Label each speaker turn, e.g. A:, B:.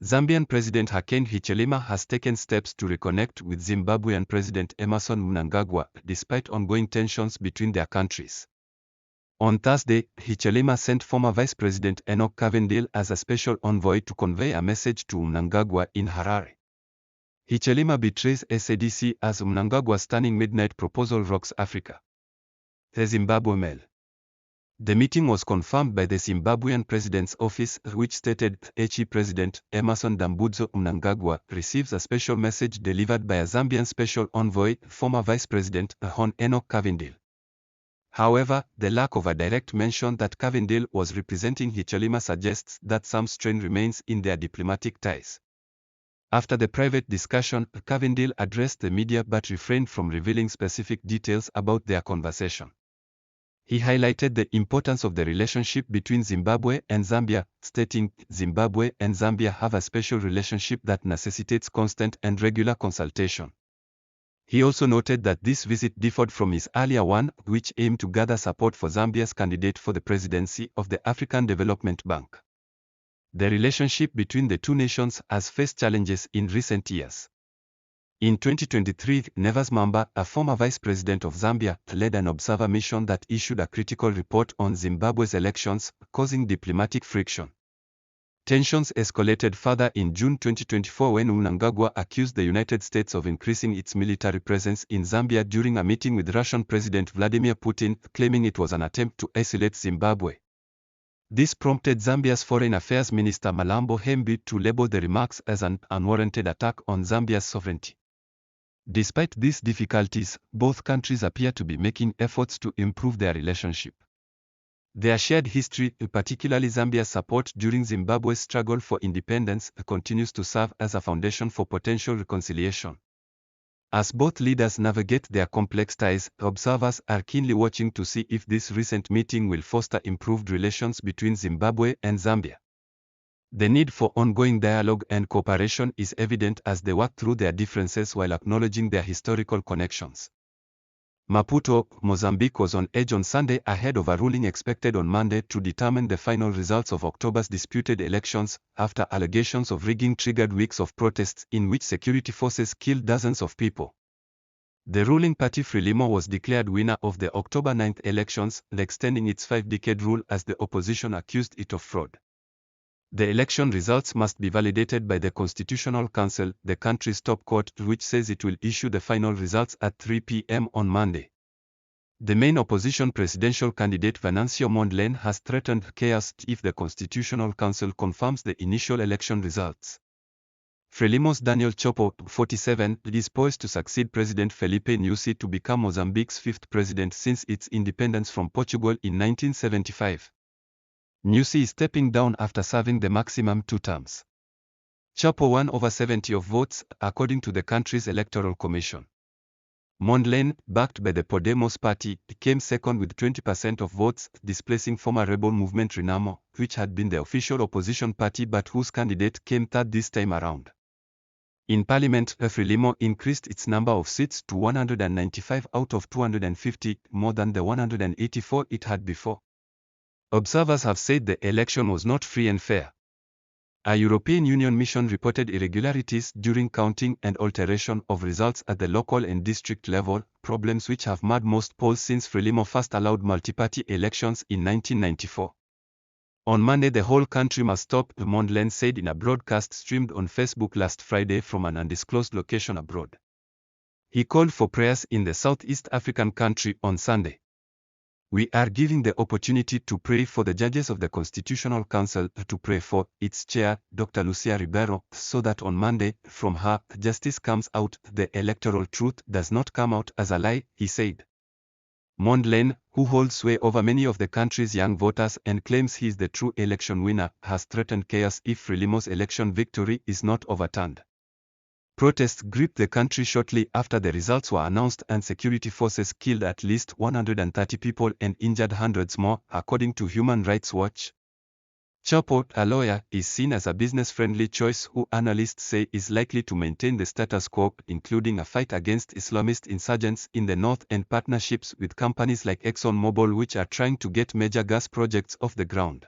A: Zambian President Hakainde Hichilema has taken steps to reconnect with Zimbabwean President Emmerson Mnangagwa despite ongoing tensions between their countries. On Thursday, Hichilema sent former Vice President Hakainde as a special envoy to convey a message to Mnangagwa in Harare. Hichilema betrays SADC as Mnangagwa's stunning midnight proposal rocks Africa. The Zimbabwe Mail. The meeting was confirmed by the Zimbabwean President's office, which stated HE President Emmerson Mnangagwa receives a special message delivered by a Zambian special envoy, former Vice President Hakainde. However, the lack of a direct mention that Hakainde was representing Hichilema suggests that some strain remains in their diplomatic ties. After the private discussion, Hakainde addressed the media but refrained from revealing specific details about their conversation. He highlighted the importance of the relationship between Zimbabwe and Zambia, stating, "Zimbabwe and Zambia have a special relationship that necessitates constant and regular consultation." He also noted that this visit differed from his earlier one, which aimed to gather support for Zambia's candidate for the presidency of the African Development Bank. The relationship between the two nations has faced challenges in recent years. In 2023, Nevers Mamba, a former vice president of Zambia, led an observer mission that issued a critical report on Zimbabwe's elections, causing diplomatic friction. Tensions escalated further in June 2024 when Mnangagwa accused the United States of increasing its military presence in Zambia during a meeting with Russian President Vladimir Putin, claiming it was an attempt to isolate Zimbabwe. This prompted Zambia's Foreign Affairs Minister Malambo Hembi to label the remarks as an unwarranted attack on Zambia's sovereignty. Despite these difficulties, both countries appear to be making efforts to improve their relationship. Their shared history, particularly Zambia's support during Zimbabwe's struggle for independence, continues to serve as a foundation for potential reconciliation. As both leaders navigate their complex ties, observers are keenly watching to see if this recent meeting will foster improved relations between Zimbabwe and Zambia. The need for ongoing dialogue and cooperation is evident as they work through their differences while acknowledging their historical connections. Maputo, Mozambique was on edge on Sunday ahead of a ruling expected on Monday to determine the final results of October's disputed elections, after allegations of rigging triggered weeks of protests in which security forces killed dozens of people. The ruling party Frelimo was declared winner of the October 9 elections, extending its 5-decade rule as the opposition accused it of fraud. The election results must be validated by the Constitutional Council, the country's top court, which says it will issue the final results at 3 p.m. on Monday. The main opposition presidential candidate Venancio Mondlane has threatened chaos if the Constitutional Council confirms the initial election results. Frelimo's Daniel Chopo, 47, is poised to succeed President Felipe Nyusi to become Mozambique's 5th president since its independence from Portugal in 1975. Nyusi is stepping down after serving the maximum 2 terms. Chopo won over 70 of votes, according to the country's electoral commission. Mondlane, backed by the Podemos party, came second with 20% of votes, displacing former rebel movement Renamo, which had been the official opposition party but whose candidate came third this time around. In Parliament, Frelimo increased its number of seats to 195 out of 250, more than the 184 it had before. Observers have said the election was not free and fair. A European Union mission reported irregularities during counting and alteration of results at the local and district level, problems which have marred most polls since Frelimo first allowed multi-party elections in 1994. On Monday, the whole country must stop, Mondlane said in a broadcast streamed on Facebook last Friday from an undisclosed location abroad. He called for prayers in the Southeast African country on Sunday. "We are giving the opportunity to pray for the judges of the Constitutional Council, to pray for its chair, Dr. Lucia Ribeiro, so that on Monday, from her, justice comes out, the electoral truth does not come out as a lie," he said. Mondlane, who holds sway over many of the country's young voters and claims he is the true election winner, has threatened chaos if Frelimo's election victory is not overturned. Protests gripped the country shortly after the results were announced and security forces killed at least 130 people and injured hundreds more, according to Human Rights Watch. Chopo, a lawyer, is seen as a business-friendly choice who analysts say is likely to maintain the status quo, including a fight against Islamist insurgents in the north and partnerships with companies like ExxonMobil which are trying to get major gas projects off the ground.